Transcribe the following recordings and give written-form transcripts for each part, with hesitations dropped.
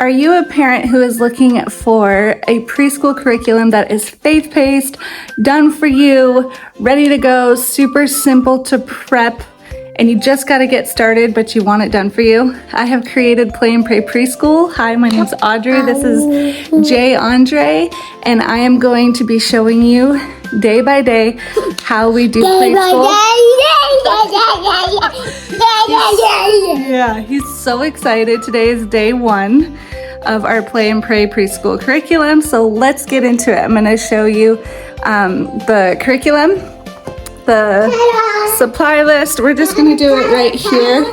Are you a parent who is looking for a preschool curriculum that is faith-paced, done for you, ready to go, super simple to prep, and you just got to get started, but you want it done for you? I have created Play and Pray Preschool. Hi, my name's Audrey. This is Jay Andre, and I am going to be showing you day by day how we do preschool. Yeah, he's so excited. Today is day 1 of our Play and Pray Preschool Curriculum. So let's get into it. I'm going to show you the curriculum, the supply list. We're just going to do it right here.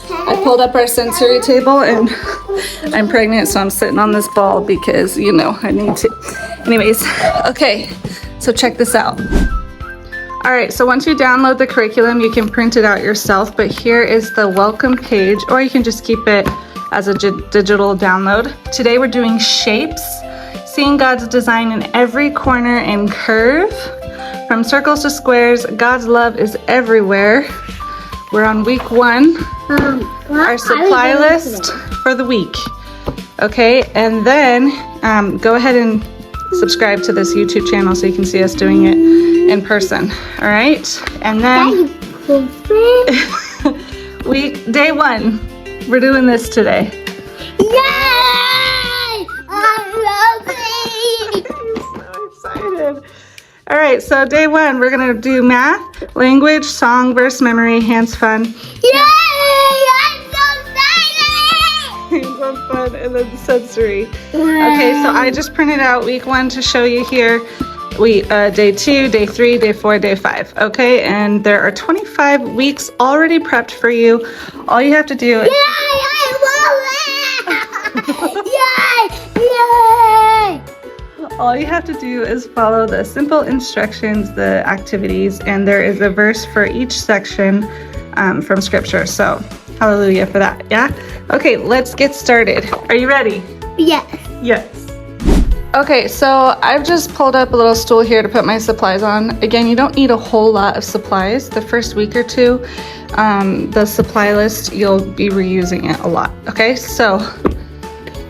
I pulled up our sensory table and I'm pregnant, so I'm sitting on this ball because, you know, I need to. Anyways, okay, so check this out. All right, so once you download the curriculum, you can print it out yourself, but here is the welcome page, or you can just keep it as a digital download. Today we're doing shapes, seeing God's design in every corner and curve. From circles to squares, God's love is everywhere. We're on week 1, our supply list for the week. Okay, and then go ahead and subscribe to this YouTube channel so you can see us doing it in person. All right, and then day 1. We're doing this today. Yay! I love it! I'm so excited. All right, so day 1, we're gonna do math, language, song, verse, memory, hands fun. Yay! I'm so excited! Hands on fun, and then sensory. Okay, so I just printed out week 1 to show you here. Day 2, day 3, day 4, day 5. Okay, and there are 25 weeks already prepped for you. All you have to do is... Yay! I love it! Yay! Yay! All you have to do is follow the simple instructions, the activities, and there is a verse for each section from scripture. So, hallelujah for that, yeah? Okay, let's get started. Are you ready? Yes. Yes. Okay, so I've just pulled up a little stool here to put my supplies on. Again, you don't need a whole lot of supplies. The first week or 2, the supply list, you'll be reusing it a lot. Okay, so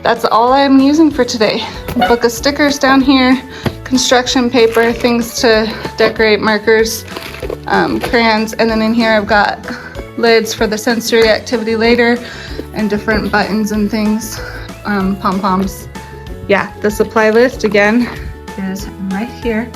that's all I'm using for today. A book of stickers down here, construction paper, things to decorate, markers, crayons, and then in here I've got lids for the sensory activity later and different buttons and things, pom-poms. Yeah, the supply list again is right here.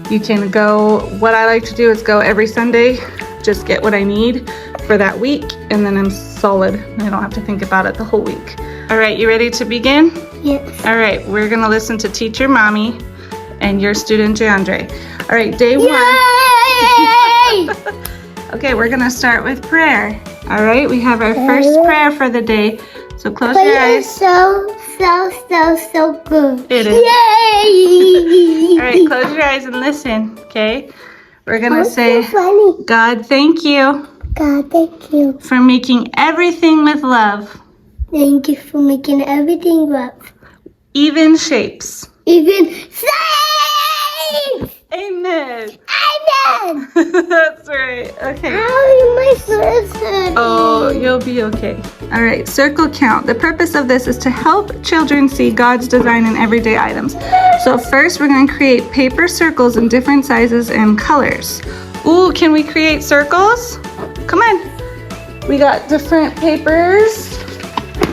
You can go, what I like to do is go every Sunday, just get what I need for that week, and then I'm solid. I don't have to think about it the whole week. All right, you ready to begin? Yes. All right, we're gonna listen to Teacher Mommy and your student Jay Andre. All right, day 1. Yay! Okay, we're gonna start with prayer. All right, we have our first prayer for the day. So close your eyes. So good. It is. Yay! All right, close your eyes and listen, okay? We're gonna say, so funny. God, thank you God, thank you. for making everything with love, Thank you for making everything up. even shapes. Even safe! Amen. Amen! That's right. Okay. How am I listening? Oh, you'll be okay. All right, circle count. The purpose of this is to help children see God's design in everyday items. So first, we're going to create paper circles in different sizes and colors. Ooh, can we create circles? Come on. We got different papers.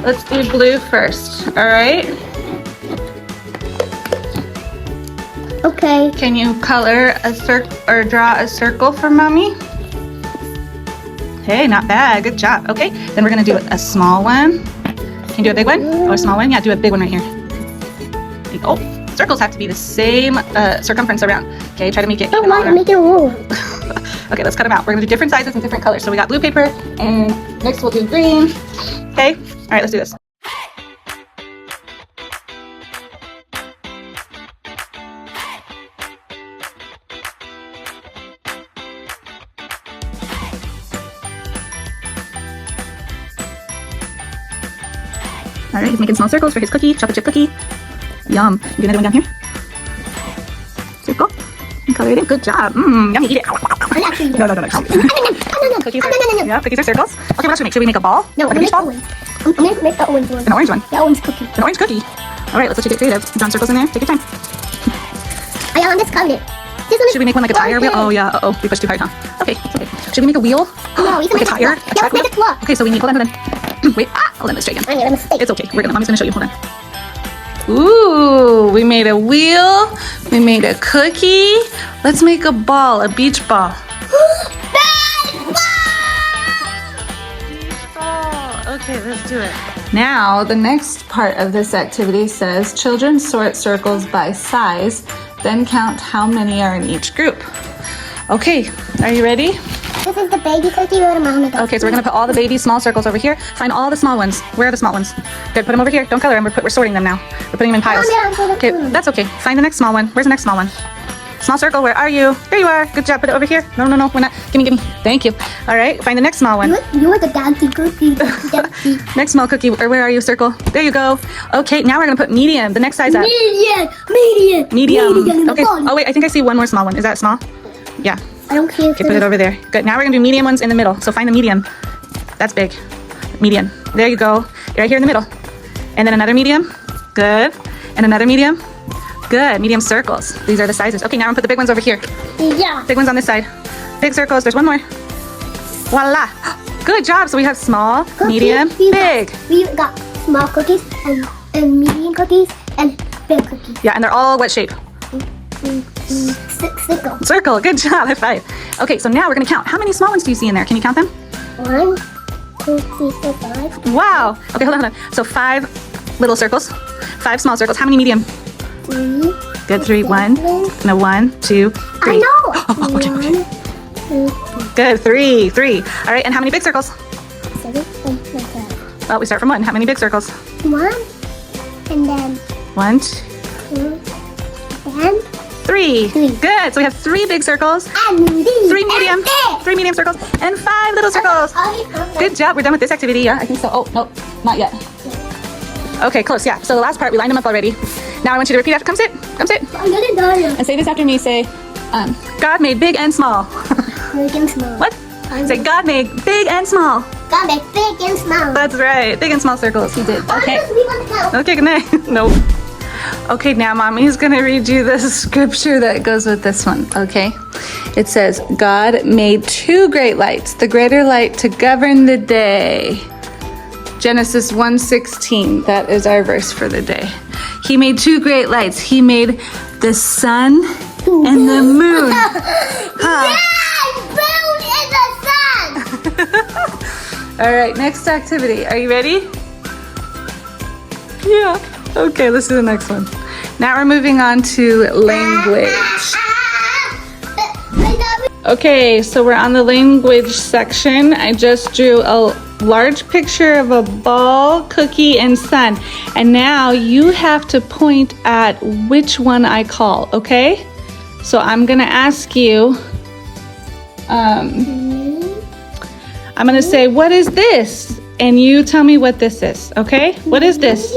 Let's do blue first, all right? Okay. Can you color a circle or draw a circle for Mommy? Hey, not bad. Good job. Okay, then we're gonna do a small one. Can you do a big one? Oh, a small one? Yeah, do a big one right here. Oh, circles have to be the same circumference around. Okay, try to make it even longer. Make it roll. Okay, let's cut them out. We're gonna do different sizes and different colors. So we got blue paper, and next we'll do green. Okay, all right, let's do this. All right, he's making small circles for his cookie, chocolate chip cookie. Yum. You get another one down here? Circle. And color it in. Good job. Yummy. Eat it. No. Cookies are, yeah, cookies are circles. Okay, what else should we make? Should we make a ball? No, like a beach ball? I'm gonna make the orange one. An orange one. The orange cookie. An orange cookie. All right, let's let you get creative. Draw circles in there. Take your time. Oh yeah, I'm just covered it. This one is Should we make one like a tire wheel? Oh yeah. Uh-oh, we pushed too hard, huh? Okay, it's okay. Should we make a wheel? No, we can Like a make tire? it. Yeah, let's make it clock. Okay, so we need. Hold on. Wait. Hold on. Let's try again. I made a mistake. It's okay. Mommy's gonna show you. Hold on. Ooh, we made a wheel. We made a cookie. Let's make a ball, a beach ball. Okay, let's do it. Now, the next part of this activity says children sort circles by size, then count how many are in each group. Okay, are you ready? This is the baby cookie or the mommy cookie. Okay, so we're gonna put all the baby small circles over here. Find all the small ones. Where are the small ones? Good, put them over here. Don't color them. We're sorting them now. We're putting them in piles. Okay, that's okay. Find the next small one. Where's the next small one? Small circle, where are you? There you are. Good job. Put it over here. No, we're not. Give me. Thank you. All right, find the next small one. You're the donkey cookie. Donkey. Next small cookie, or where are you, circle? There you go. Okay, now we're gonna put medium, the next size up. Medium. Okay. Oh wait, I think I see one more small one. Is that small? Yeah. I don't care. Okay, put it over there. Good. Now we're gonna do medium ones in the middle. So find the medium. That's big. Medium. There you go. Right here in the middle. And then another medium. Good. And another medium. Good. Medium circles. These are the sizes. Okay, now I'm gonna put the big ones over here. Yeah. Big ones on this side. Big circles. There's one more. Voila. Good job. So we have small, medium, big. We got small cookies and medium cookies and big cookies. Yeah, and they're all what shape? Circle. Circle. Good job. High five. Okay, so now we're gonna count. How many small ones do you see in there? Can you count them? 1, 2, 3, 4, 5. Wow. Okay, hold on. So 5 little circles, 5 small circles. How many medium? 3. Good. 3. 1. No, 1, 2, 3. I know. Oh, okay. 1, 2, Good. 3. 3. All right. And how many big circles? 7, 8, 9, 10. Well, we start from 1. How many big circles? 1, and then 1, 2, and 3. 3. Good. So we have 3 big circles, 3 medium, 3 medium circles, and 5 little circles. Good job. We're done with this activity. Yeah, I think so. Oh, no, not yet. Okay, close. Yeah. So the last part, we lined them up already. Now I want you to repeat after. Come sit. Come sit. I'm gonna die. And say this after me. Say, God made big and small. Big and small. What? Say, God made big and small. God made big and small. That's right. Big and small circles. He did. Okay. We want to count. Okay, good night. No. Okay, now Mommy's gonna read you the scripture that goes with this one, okay? It says, God made 2 great lights, the greater light to govern the day. Genesis 1:16, that is our verse for the day. He made 2 great lights. He made the sun and the moon. Huh. Yes, moon is the sun. All right, next activity. Are you ready? Yeah. Okay, let's do the next one. Now we're moving on to language. Okay, so we're on the language section. I just drew a large picture of a ball, cookie, and sun. And now you have to point at which one I call, okay? So I'm gonna ask you, I'm gonna say, what is this? And you tell me what this is, okay? What is this?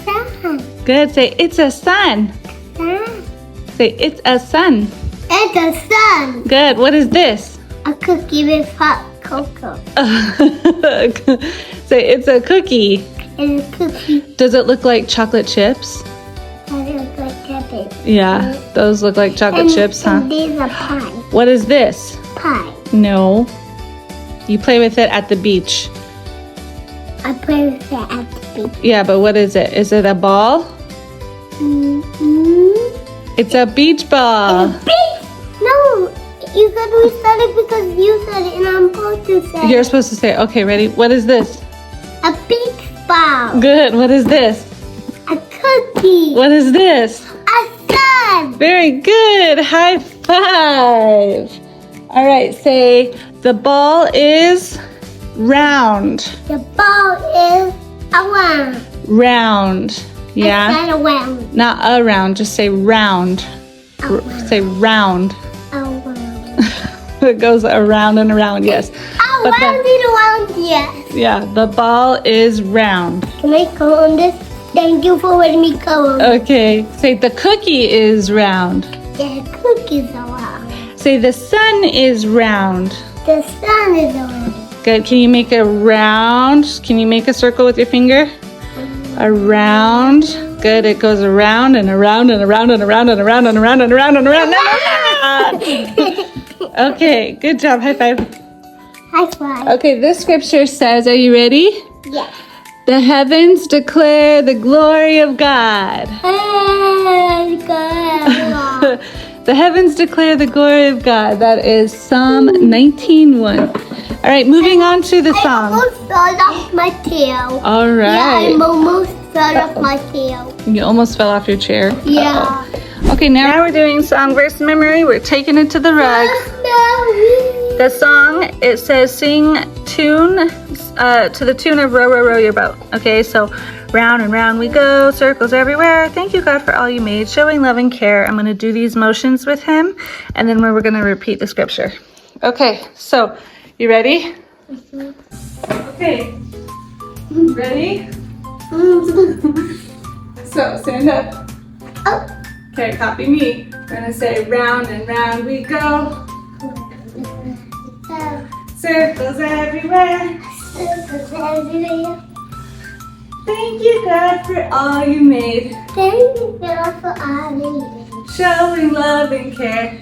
Sun. Good. Say, it's a sun. Sun. Say, it's a sun. It's a sun. Good. What is this? A cookie with hot cocoa. Say, it's a cookie. It's a cookie. Does it look like chocolate chips? And it looks like cabbage. Yeah, those look like chocolate chips, huh? And there's a pie. What is this? Pie. No. You play with it at the beach. I play with it at the beach. Yeah, but what is it? Is it a ball? It's a beach ball. It's a beach? No. You said we said it because you said it and I'm supposed to say You're it. supposed to say, okay, ready? What is this? A beach ball. Good. What is this? A cookie. What is this? A sun. Very good. High five. All right, say the ball is round. The ball is around. Round. Yeah. I said around. Not around, just say round. Say round. Around. It goes around and around, yes. But Around and around, yes. yeah, the ball is round. Can I go on this? Thank you for letting me go on. Okay, say the cookie is round. The cookies are round. Say the sun is round. The sun is around. Good. Can you make a round? Can you make a circle with your finger? Around. Good. It goes around and around and around and around and around and around and around and around and around. Okay. Good job. High five. High five. Okay. This scripture says, are you ready? Yeah. The heavens declare the glory of God. Hey, God. The heavens declare the glory of God. That is Psalm 19:1. All right, moving on to the I song. almost fell off my tail. All Yeah, I right. almost fell off my tail. You almost fell off your chair. Yeah. Uh-oh. Okay, now we're doing song verse memory. We're taking it to the rug. The song, it says sing tune to the tune of Row, Row, Row Your Boat. Okay, so round and round we go, circles everywhere. Thank you, God, for all you made, showing love and care. I'm going to do these motions with him, and then we're going to repeat the scripture. Okay, so you ready? Okay. Ready? So stand up. Okay, copy me. We're going to say round and round we go. Circles everywhere. Circles everywhere. Thank you, God, for all you made. Thank you, God, for all you made. Showing love and care.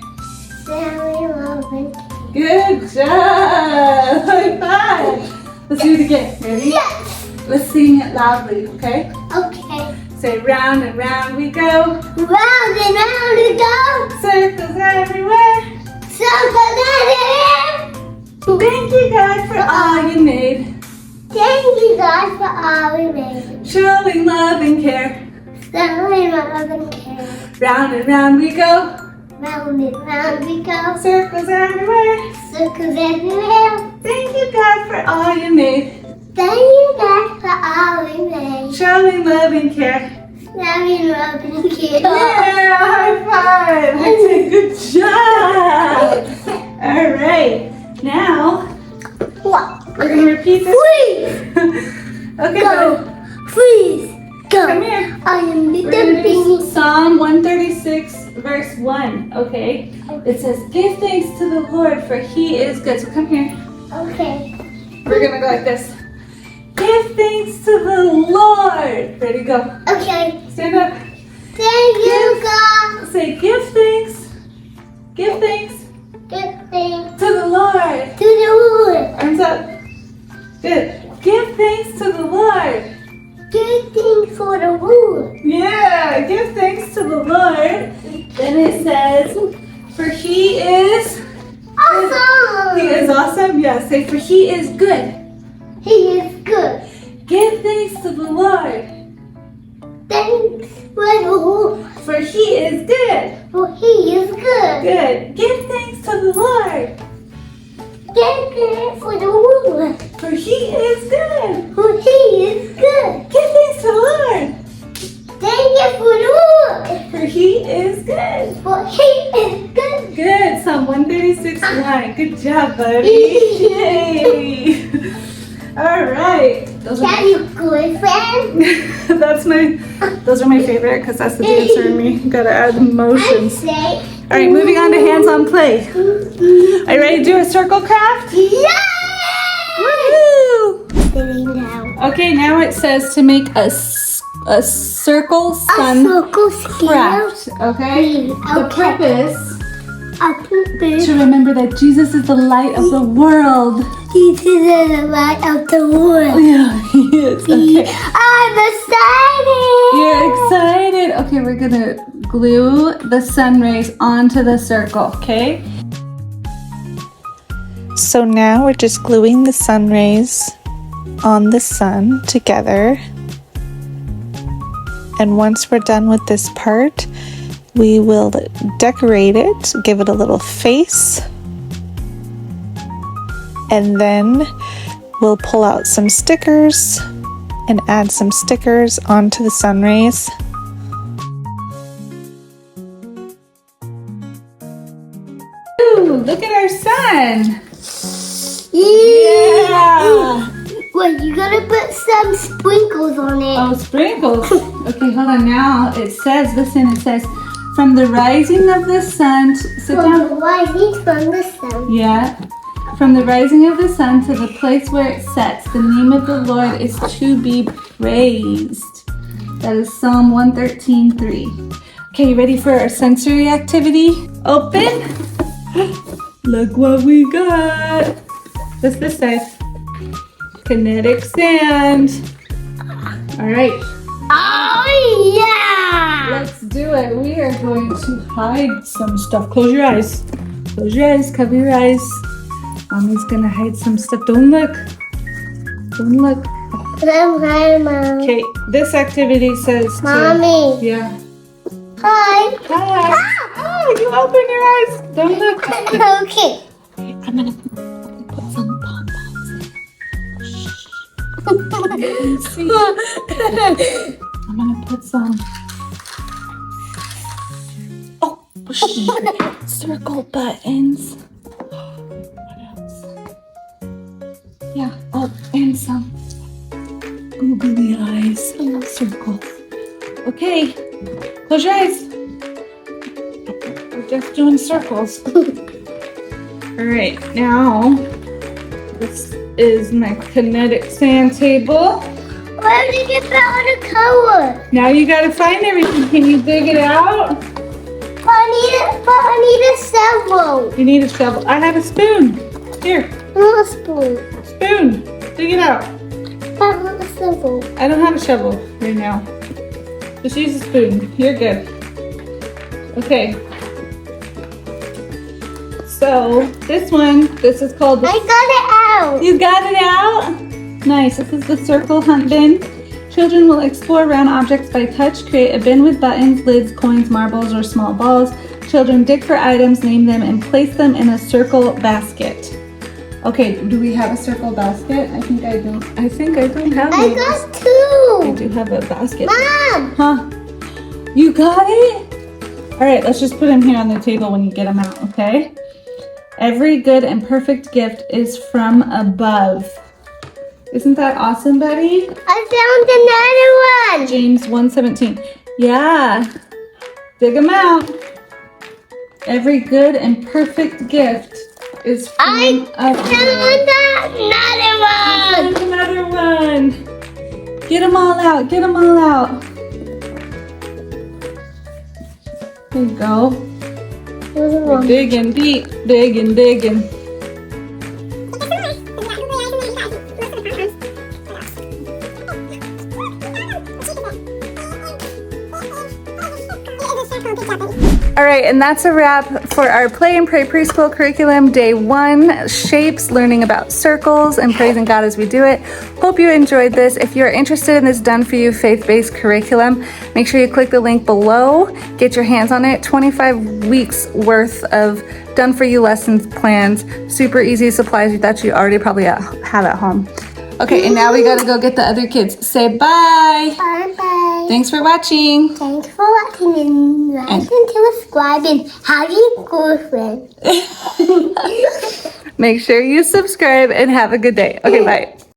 Showing love and care. Good job. High five. Let's do it again. Ready? Yes. Let's sing it loudly, okay? Okay. Say round and round we go. Round and round we go. Circles everywhere. Circles everywhere. Thank you, God, for all you made. Thank you, God, for all we made. Showing love and care. Showing love and care. Round and round we go. Round and round we go. Circles everywhere. Circles everywhere. Thank you, God, for all you made. Thank you, God, for all we made. Showing love and care. Showing love and care. Yeah, high five. That's a good job. All right. Now, What? we're going to repeat this. Freeze! Okay, Go! buddy. Freeze! Go! Come here. I am We're little going to do baby. Psalm 136, verse 1, okay? It says, give thanks to the Lord, for he is good. So come here. Okay. We're going to go like this. Give thanks to the Lord. Ready, go. Okay. Stand up. Thank you, God. Say, give thanks. Give thanks Good thing to the Lord. to the Lord. Arms up. Good. Give thanks to the Lord. Good thing for the Lord. Yeah, give thanks to the Lord. Then it says, for he is Awesome. He is awesome. Yeah, say, for he is good. He is good. Give thanks to the Lord. Thanks for the Lord. For he is good. For he is good. Good. Give thanks to the Lord. Give thanks for the Lord. For he is good. For he is good. Give thanks to the Lord. Thank you for the Lord. For he is good. For he is good. Good. Psalm 136:1. Good job, buddy. Yay. All right. Those are Are you good, friend? those are my favorite because that's the dancer in me. Gotta add emotions. I say. All right, moving on to hands-on play. Are you ready to do a circle craft? Yeah! Woohoo! Sitting down. Okay, now it says to make a circle A sun circle scale. craft. Okay. The Okay. purpose A purpose. to remember that Jesus is the light of the world. This is the light of the world. Yeah, he is. Okay. I'm excited. You're excited. Okay, we're gonna glue the sun rays onto the circle, okay? So now we're just gluing the sun rays on the sun together. And once we're done with this part, we will decorate it, give it a little face, and then we'll pull out some stickers and add some stickers onto the sun rays. Ooh, look at our sun. Yeah. Wait, you gotta put some sprinkles on it. Oh, sprinkles. Okay, hold on now. It says, listen, it says, from the rising of the sun, sit From down. the rising from the sun. Yeah. From the rising of the sun to the place where it sets, the name of the Lord is to be praised. That is Psalm 113:3. Okay, you ready for our sensory activity? Open. Look what we got. What's this say? Kinetic sand. All right. Oh yeah! Let's do it. We are going to hide some stuff. Close your eyes. Close your eyes. Cover your eyes. Mommy's gonna hide some stuff. Don't look. Don't look. Hi, Mom. Okay, this activity says Mommy. Yeah. Hi. Hi. Oh, you open your eyes. Don't look. Okay. I'm gonna put some pom-poms in. See? I'm gonna put some. Oh, circle buttons. What else? Yeah. Oh, and some googly eyes. Some circles. Okay. Close your eyes. We're just doing circles. All right. Now, this is my kinetic sand table. Where did you get all the color? Now you gotta find everything. Can you dig it out? I need a shovel. You need a shovel. I have a spoon. Here, Not a spoon. spoon. Dig it out. I want a shovel. I don't have a shovel right now. Just use a spoon. You're good. Okay. So this is called the I got it out. You got it out? Nice. This is the circle hunt bin. Children will explore round objects by touch, create a bin with buttons, lids, coins, marbles, or small balls. Children dig for items, name them, and place them in a circle basket. Okay, do we have a circle basket? I think I don't have I one. got two. I do have a basket. Mom. Huh? You got it? All right, let's just put them here on the table when you get them out, okay? Every good and perfect gift is from above. Isn't that awesome, buddy? I found another one. James 1:17. Yeah. Dig them out. Every good and perfect gift is from I above. found another one. Another one. Get them all out. Get them all out. There you go. We're digging deep. Digging, digging. All right, and that's a wrap for our Play and Pray Preschool Curriculum Day 1, Shapes, learning about circles and praising God as we do it. Hope you enjoyed this. If you're interested in this done-for-you faith-based curriculum, make sure you click the link below, get your hands on it. 25 weeks worth of done-for-you lessons plans, super easy supplies that you already probably have at home. Okay, and now we gotta go get the other kids. Say bye. Bye-bye. Thanks for watching. Thanks for watching and like and subscribe and have your girlfriend. Make sure you subscribe and have a good day. Okay, bye.